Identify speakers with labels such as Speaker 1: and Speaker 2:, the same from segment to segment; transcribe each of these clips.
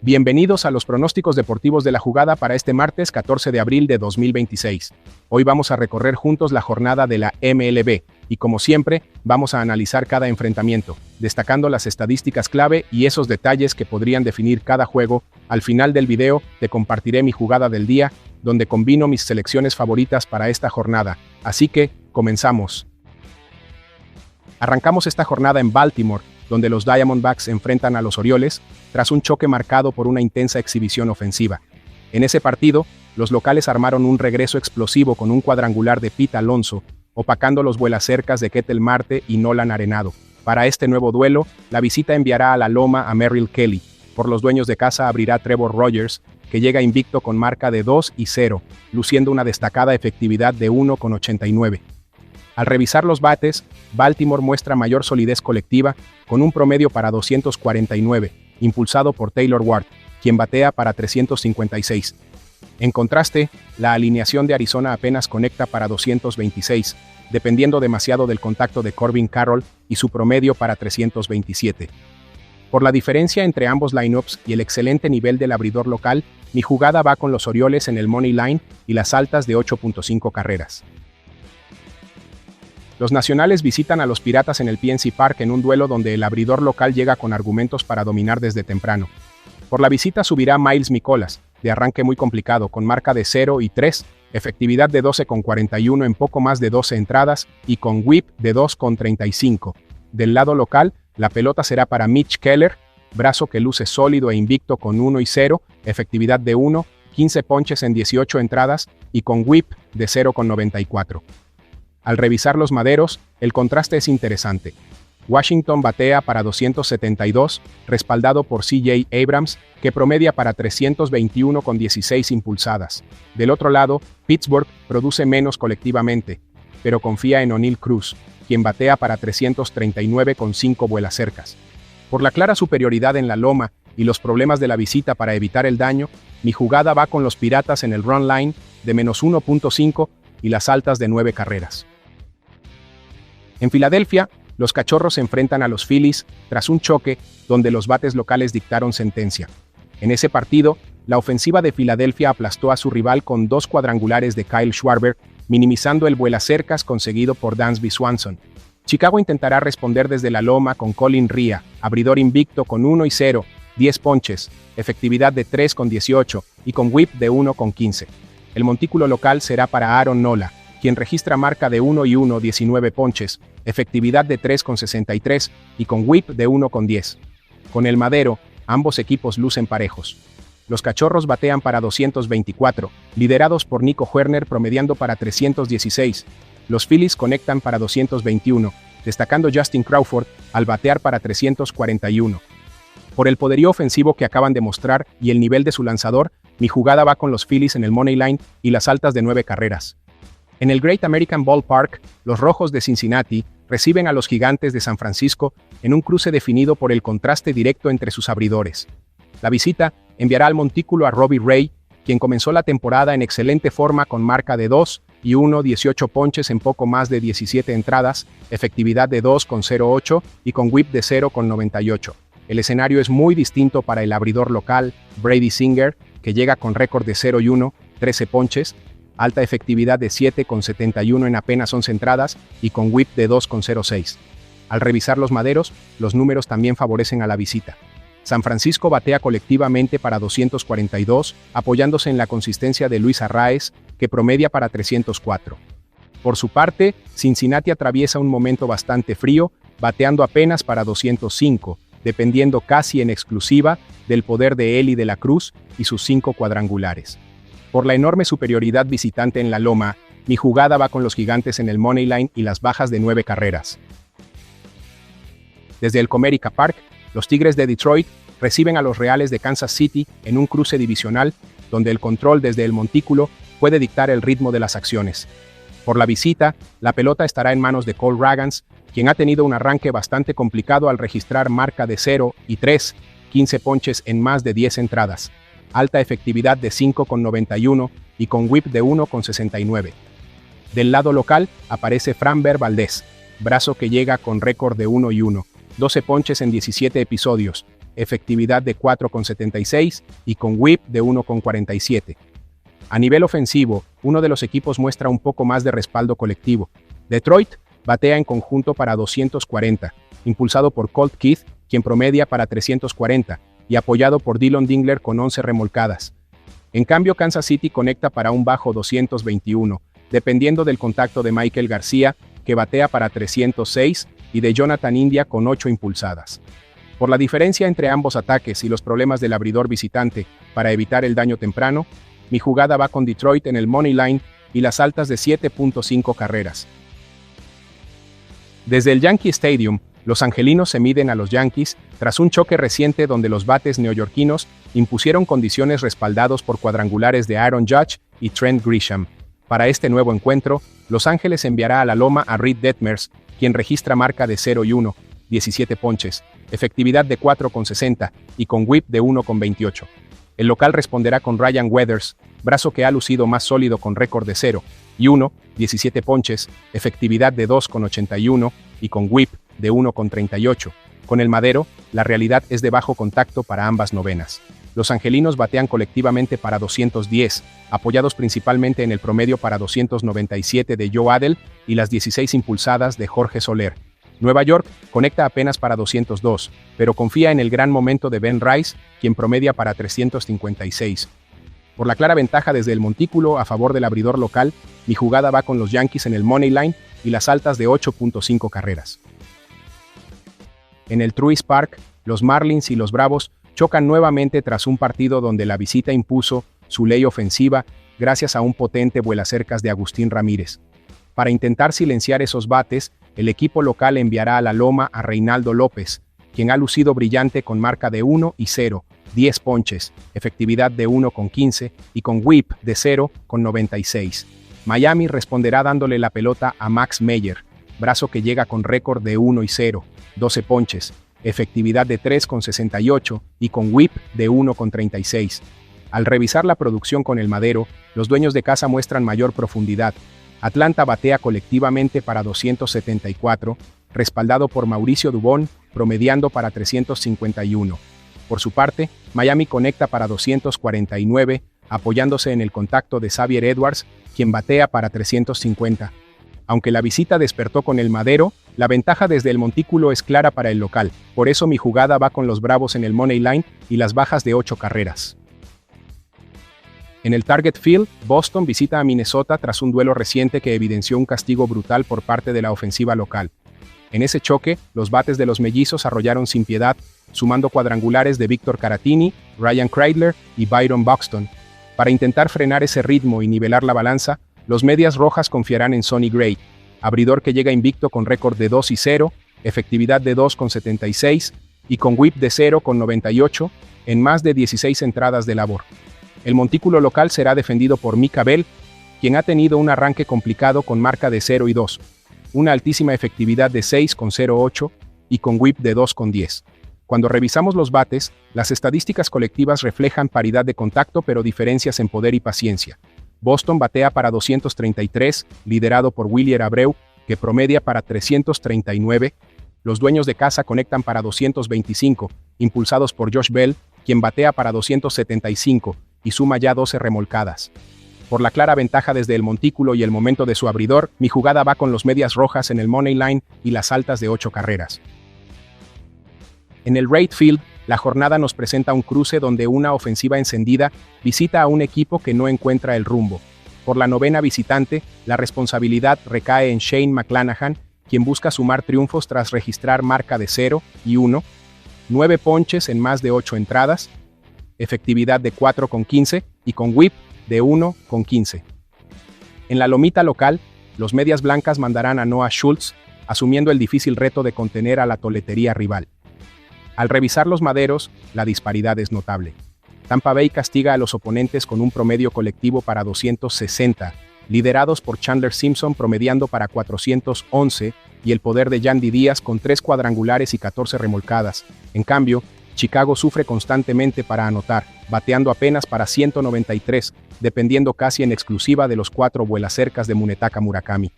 Speaker 1: Bienvenidos a los pronósticos deportivos de la jugada para este martes 14 de abril de 2026. Hoy vamos a recorrer juntos la jornada de la MLB y, como siempre, vamos a analizar cada enfrentamiento, destacando las estadísticas clave y esos detalles que podrían definir cada juego. Al final del video te compartiré mi jugada del día, donde combino mis selecciones favoritas para esta jornada. Así que, comenzamos. Arrancamos esta jornada en Baltimore, donde los Diamondbacks enfrentan a los Orioles, tras un choque marcado por una intensa exhibición ofensiva. En ese partido, los locales armaron un regreso explosivo con un cuadrangular de Pete Alonso, opacando los vuelacercas de Ketel Marte y Nolan Arenado. Para este nuevo duelo, la visita enviará a la loma a Merrill Kelly. Por los dueños de casa abrirá Trevor Rogers, que llega invicto con marca de 2-0, luciendo una destacada efectividad de 1,89. Al revisar los bates, Baltimore muestra mayor solidez colectiva, con un promedio para 249, impulsado por Taylor Ward, quien batea para 356. En contraste, la alineación de Arizona apenas conecta para 226, dependiendo demasiado del contacto de Corbin Carroll y su promedio para 327. Por la diferencia entre ambos lineups y el excelente nivel del abridor local, mi jugada va con los Orioles en el money line y las altas de 8.5 carreras. Los nacionales visitan a los Piratas en el PNC Park en un duelo donde el abridor local llega con argumentos para dominar desde temprano. Por la visita subirá Miles Mikolas, de arranque muy complicado, con marca de 0-3, efectividad de 12,41 en poco más de 12 entradas y con whip de 2,35. Del lado local, la pelota será para Mitch Keller, brazo que luce sólido e invicto con 1-0, efectividad de 1, 15 ponches en 18 entradas y con whip de 0,94. Al revisar los maderos, el contraste es interesante. Washington batea para 272, respaldado por C.J. Abrams, que promedia para 321 con 16 impulsadas. Del otro lado, Pittsburgh produce menos colectivamente, pero confía en O'Neill Cruz, quien batea para 339 con 5 vuelacercas. Por la clara superioridad en la loma y los problemas de la visita para evitar el daño, mi jugada va con los Piratas en el run line de menos 1.5 y las altas de 9 carreras. En Filadelfia, los Cachorros se enfrentan a los Phillies tras un choque donde los bates locales dictaron sentencia. En ese partido, la ofensiva de Filadelfia aplastó a su rival con 2 cuadrangulares de Kyle Schwarber, minimizando el vuelacercas conseguido por Dansby Swanson. Chicago intentará responder desde la loma con Colin Rea, abridor invicto con 1-0, 10 ponches, efectividad de 3,18 y con whip de 1,15. El montículo local será para Aaron Nola, quien registra marca de 1-1, 19 ponches, efectividad de 3,63 y con whip de 1,10. Con el madero, ambos equipos lucen parejos. Los Cachorros batean para 224, liderados por Nico Hoerner promediando para 316. Los Phillies conectan para 221, destacando Justin Crawford al batear para 341. Por el poderío ofensivo que acaban de mostrar y el nivel de su lanzador, mi jugada va con los Phillies en el money line y las altas de 9 carreras. En el Great American Ballpark, los Rojos de Cincinnati reciben a los Gigantes de San Francisco en un cruce definido por el contraste directo entre sus abridores. La visita enviará al montículo a Robbie Ray, quien comenzó la temporada en excelente forma con marca de 2-1, 18 ponches en poco más de 17 entradas, efectividad de 2,08 y con whip de 0,98. El escenario es muy distinto para el abridor local, Brady Singer, que llega con récord de 0-1, 13 ponches, alta efectividad de 7,71 en apenas 11 entradas y con whip de 2,06. Al revisar los maderos, los números también favorecen a la visita. San Francisco batea colectivamente para 242, apoyándose en la consistencia de Luis Arraez, que promedia para 304. Por su parte, Cincinnati atraviesa un momento bastante frío, bateando apenas para 205, dependiendo casi en exclusiva del poder de Eli de la Cruz y sus 5 cuadrangulares. Por la enorme superioridad visitante en la loma, mi jugada va con los Gigantes en el money line y las bajas de 9 carreras. Desde el Comerica Park, los Tigres de Detroit reciben a los Reales de Kansas City en un cruce divisional donde el control desde el montículo puede dictar el ritmo de las acciones. Por la visita, la pelota estará en manos de Cole Ragans, quien ha tenido un arranque bastante complicado al registrar marca de 0-3, 15 ponches en más de 10 entradas, alta efectividad de 5,91 y con whip de 1,69. Del lado local aparece Framber Valdez, brazo que llega con récord de 1-1, 12 ponches en 17 episodios, efectividad de 4,76 y con whip de 1,47. A nivel ofensivo, uno de los equipos muestra un poco más de respaldo colectivo. Detroit batea en conjunto para 240, impulsado por Colt Keith, quien promedia para 340, y apoyado por Dylan Dingler con 11 remolcadas. En cambio, Kansas City conecta para un bajo 221, dependiendo del contacto de Michael García, que batea para 306, y de Jonathan India con 8 impulsadas. Por la diferencia entre ambos ataques y los problemas del abridor visitante para evitar el daño temprano, mi jugada va con Detroit en el money line y las altas de 7.5 carreras. Desde el Yankee Stadium, los angelinos se miden a los Yankees tras un choque reciente donde los bates neoyorquinos impusieron condiciones respaldados por cuadrangulares de Aaron Judge y Trent Grisham. Para este nuevo encuentro, Los Ángeles enviará a la loma a Reed Detmers, quien registra marca de 0-1, 17 ponches, efectividad de 4,60 y con whip de 1,28. El local responderá con Ryan Weathers, brazo que ha lucido más sólido con récord de 0-1, 17 ponches, efectividad de 2,81 y con whip de 1,38. Con el madero, la realidad es de bajo contacto para ambas novenas. Los angelinos batean colectivamente para 210, apoyados principalmente en el promedio para 297 de Joe Adell y las 16 impulsadas de Jorge Soler. Nueva York conecta apenas para 202, pero confía en el gran momento de Ben Rice, quien promedia para 356. Por la clara ventaja desde el montículo a favor del abridor local, mi jugada va con los Yankees en el money line y las altas de 8.5 carreras. En el Truist Park, los Marlins y los Bravos chocan nuevamente tras un partido donde la visita impuso su ley ofensiva gracias a un potente vuelacercas de Agustín Ramírez. Para intentar silenciar esos bates, el equipo local enviará a la loma a Reynaldo López, quien ha lucido brillante con marca de 1-0, 10 ponches, efectividad de 1,15 y con whip de 0,96. Miami responderá dándole la pelota a Max Meyer, brazo que llega con récord de 1-0, 12 ponches, efectividad de 3,68 y con whip de 1,36. Al revisar la producción con el madero, los dueños de casa muestran mayor profundidad. Atlanta batea colectivamente para 274, respaldado por Mauricio Dubón, promediando para 351. Por su parte, Miami conecta para 249, apoyándose en el contacto de Xavier Edwards, quien batea para 350. Aunque la visita despertó con el madero, la ventaja desde el montículo es clara para el local, por eso mi jugada va con los Bravos en el money line y las bajas de 8 carreras. En el Target Field, Boston visita a Minnesota tras un duelo reciente que evidenció un castigo brutal por parte de la ofensiva local. En ese choque, los bates de los mellizos arrollaron sin piedad, sumando cuadrangulares de Víctor Caratini, Ryan Kreidler y Byron Buxton. Para intentar frenar ese ritmo y nivelar la balanza, los Medias Rojas confiarán en Sonny Gray, abridor que llega invicto con récord de 2-0, efectividad de 2,76 y con whip de 0,98 en más de 16 entradas de labor. El montículo local será defendido por Mika Bell, quien ha tenido un arranque complicado con marca de 0-2, una altísima efectividad de 6,08 y con whip de 2,10. Cuando revisamos los bates, las estadísticas colectivas reflejan paridad de contacto pero diferencias en poder y paciencia. Boston batea para 233, liderado por Wilyer Abreu, que promedia para 339. Los dueños de casa conectan para 225, impulsados por Josh Bell, quien batea para 275 y suma ya 12 remolcadas. Por la clara ventaja desde el montículo y el momento de su abridor, mi jugada va con los Medias Rojas en el money line y las altas de 8 carreras. En el Wright Field, la jornada nos presenta un cruce donde una ofensiva encendida visita a un equipo que no encuentra el rumbo. Por la novena visitante, la responsabilidad recae en Shane McClanahan, quien busca sumar triunfos tras registrar marca de 0-1, 9 ponches en más de 8 entradas, efectividad de 4,15 y con whip de 1,15. En la lomita local, los Medias Blancas mandarán a Noah Schultz, asumiendo el difícil reto de contener a la toletería rival. Al revisar los maderos, la disparidad es notable. Tampa Bay castiga a los oponentes con un promedio colectivo para 260, liderados por Chandler Simpson promediando para 411 y el poder de Yandy Díaz con 3 cuadrangulares y 14 remolcadas. En cambio, Chicago sufre constantemente para anotar, bateando apenas para 193, dependiendo casi en exclusiva de los 4 vuelacercas de Munetaka Murakami.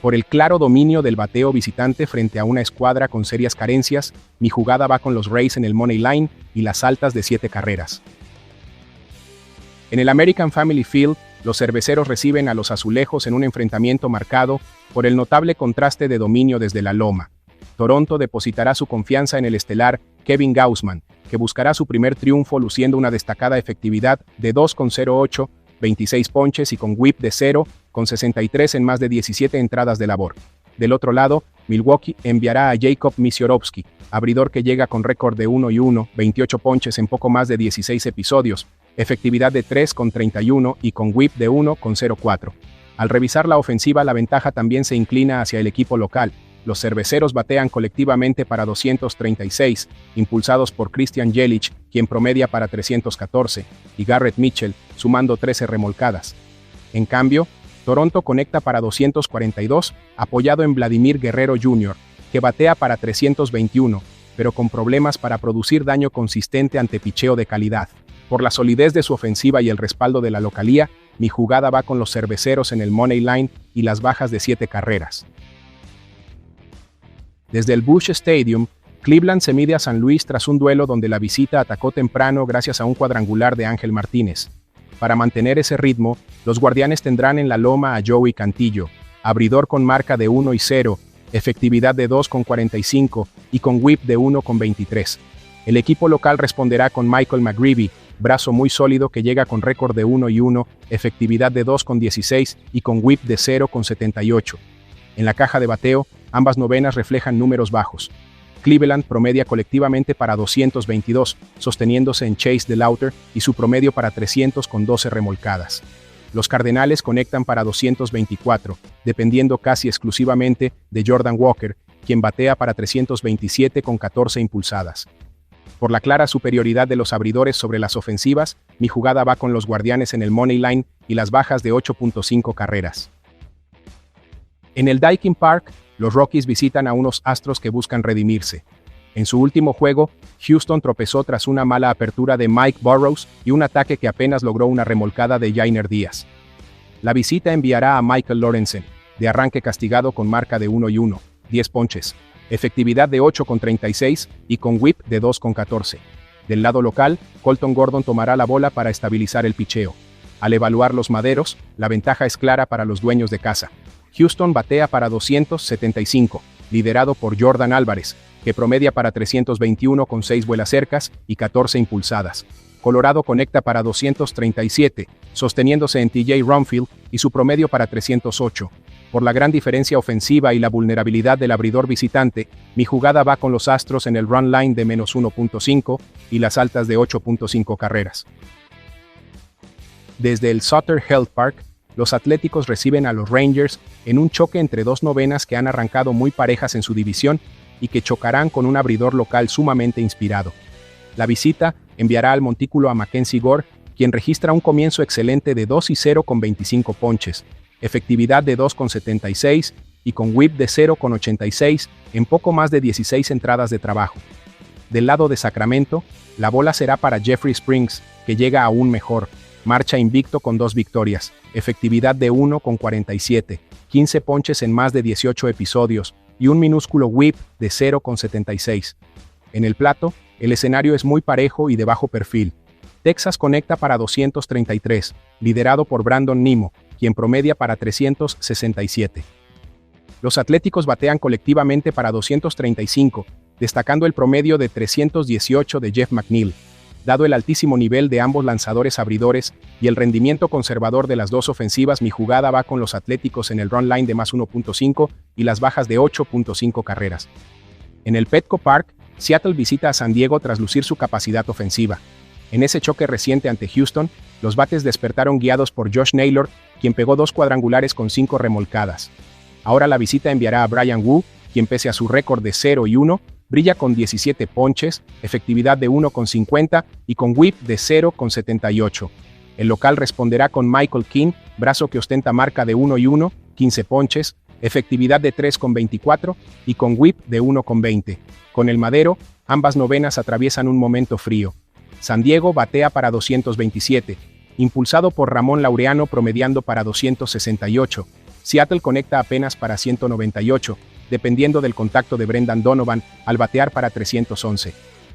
Speaker 1: Por el claro dominio del bateo visitante frente a una escuadra con serias carencias, mi jugada va con los Rays en el money line y las altas de 7 carreras. En el American Family Field, los cerveceros reciben a los azulejos en un enfrentamiento marcado por el notable contraste de dominio desde la loma. Toronto depositará su confianza en el estelar Kevin Gausman, que buscará su primer triunfo luciendo una destacada efectividad de 2,08, 26 ponches y con whip de 0,63 en más de 17 entradas de labor. Del otro lado, Milwaukee enviará a Jacob Misiorowski, abridor que llega con récord de 1-1, 28 ponches en poco más de 16 episodios, efectividad de 3,31 y con whip de 1,04. Al revisar la ofensiva, la ventaja también se inclina hacia el equipo local. Los cerveceros batean colectivamente para 236, impulsados por Christian Yelich, quien promedia para 314, y Garrett Mitchell, sumando 13 remolcadas. En cambio, Toronto conecta para 242, apoyado en Vladimir Guerrero Jr., que batea para 321, pero con problemas para producir daño consistente ante picheo de calidad. Por la solidez de su ofensiva y el respaldo de la localía, mi jugada va con los cerveceros en el money line y las bajas de 7 carreras. Desde el Busch Stadium, Cleveland se mide a San Luis tras un duelo donde la visita atacó temprano gracias a un cuadrangular de Ángel Martínez. Para mantener ese ritmo, los guardianes tendrán en la loma a Joey Cantillo, abridor con marca de 1-0, efectividad de 2,45 y con whip de 1,23. El equipo local responderá con Michael McGreevy, brazo muy sólido que llega con récord de 1-1, efectividad de 2,16 y con whip de 0,78. En la caja de bateo, ambas novenas reflejan números bajos. Cleveland promedia colectivamente para 222, sosteniéndose en Chase DeLauter y su promedio para 300 con 12 remolcadas. Los Cardenales conectan para 224, dependiendo casi exclusivamente de Jordan Walker, quien batea para 327 con 14 impulsadas. Por la clara superioridad de los abridores sobre las ofensivas, mi jugada va con los Guardianes en el money line y las bajas de 8.5 carreras. En el Daikin Park, los Rockies visitan a unos Astros que buscan redimirse. En su último juego, Houston tropezó tras una mala apertura de Mike Burrows y un ataque que apenas logró una remolcada de Yainer Díaz. La visita enviará a Michael Lorenzen, de arranque castigado con marca de 1-1, 10 ponches, efectividad de 8,36 y con whip de 2,14. Del lado local, Colton Gordon tomará la bola para estabilizar el picheo. Al evaluar los maderos, la ventaja es clara para los dueños de casa. Houston batea para 275, liderado por Jordan Álvarez, que promedia para 321 con 6 vuelas cercas y 14 impulsadas. Colorado conecta para 237, sosteniéndose en TJ Rumfield y su promedio para 308. Por la gran diferencia ofensiva y la vulnerabilidad del abridor visitante, mi jugada va con los Astros en el run line de menos 1.5 y las altas de 8.5 carreras. Desde el Sutter Health Park, los Atléticos reciben a los Rangers en un choque entre dos novenas que han arrancado muy parejas en su división y que chocarán con un abridor local sumamente inspirado. La visita enviará al montículo a Mackenzie Gore, quien registra un comienzo excelente de 2-0 con 25 ponches, efectividad de 2,76 y con whip de 0,86 en poco más de 16 entradas de trabajo. Del lado de Sacramento, la bola será para Jeffrey Springs, que llega aún mejor. Marcha invicto con 2 victorias, efectividad de 1,47, 15 ponches en más de 18 episodios y un minúsculo whip de 0,76. En el plato, el escenario es muy parejo y de bajo perfil. Texas conecta para 233, liderado por Brandon Nimmo, quien promedia para 367. Los Atléticos batean colectivamente para 235, destacando el promedio de 318 de Jeff McNeil. Dado el altísimo nivel de ambos lanzadores abridores y el rendimiento conservador de las dos ofensivas, mi jugada va con los Atléticos en el run line de más 1.5 y las bajas de 8.5 carreras. En el Petco Park, Seattle visita a San Diego tras lucir su capacidad ofensiva. En ese choque reciente ante Houston, los bates despertaron guiados por Josh Naylor, quien pegó 2 cuadrangulares con 5 remolcadas. Ahora la visita enviará a Bryan Woo, quien pese a su récord de 0-1, brilla con 17 ponches, efectividad de 1,50 y con whip de 0,78. El local responderá con Michael King, brazo que ostenta marca de 1-1, 15 ponches, efectividad de 3,24 y con whip de 1,20. Con el madero, ambas novenas atraviesan un momento frío. San Diego batea para 227, impulsado por Ramón Laureano promediando para 268. Seattle conecta apenas para 198, dependiendo del contacto de Brendan Donovan al batear para 311.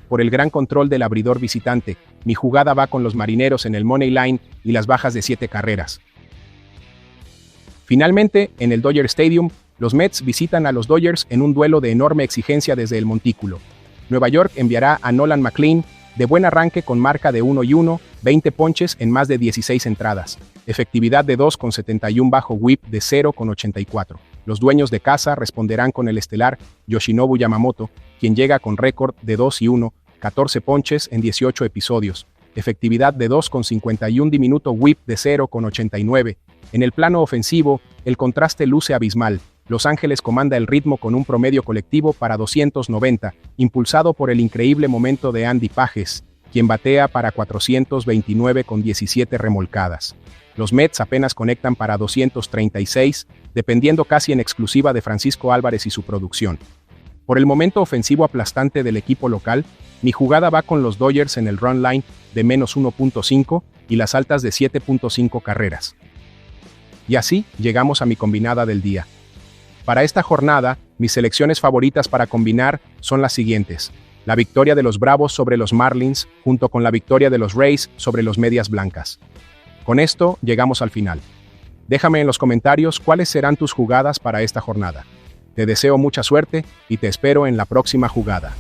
Speaker 1: Por el gran control del abridor visitante, mi jugada va con los Marineros en el money line y las bajas de 7 carreras. Finalmente, en el Dodger Stadium, los Mets visitan a los Dodgers en un duelo de enorme exigencia desde el montículo. Nueva York enviará a Nolan McLean de buen arranque con marca de 1-1, 20 ponches en más de 16 entradas, efectividad de 2,71 bajo whip de 0,84. Los dueños de casa responderán con el estelar Yoshinobu Yamamoto, quien llega con récord de 2-1, 14 ponches en 18 episodios, efectividad de 2,51 diminuto whip de 0,89. En el plano ofensivo, el contraste luce abismal. Los Ángeles comanda el ritmo con un promedio colectivo para 290, impulsado por el increíble momento de Andy Pages, quien batea para 429 con 17 remolcadas. Los Mets apenas conectan para 236, dependiendo casi en exclusiva de Francisco Álvarez y su producción. Por el momento ofensivo aplastante del equipo local, mi jugada va con los Dodgers en el run line de menos 1.5 y las altas de 7.5 carreras. Y así llegamos a mi combinada del día. Para esta jornada, mis selecciones favoritas para combinar son las siguientes: la victoria de los Bravos sobre los Marlins, junto con la victoria de los Rays sobre los Medias Blancas. Con esto, llegamos al final. Déjame en los comentarios cuáles serán tus jugadas para esta jornada. Te deseo mucha suerte y te espero en la próxima jugada.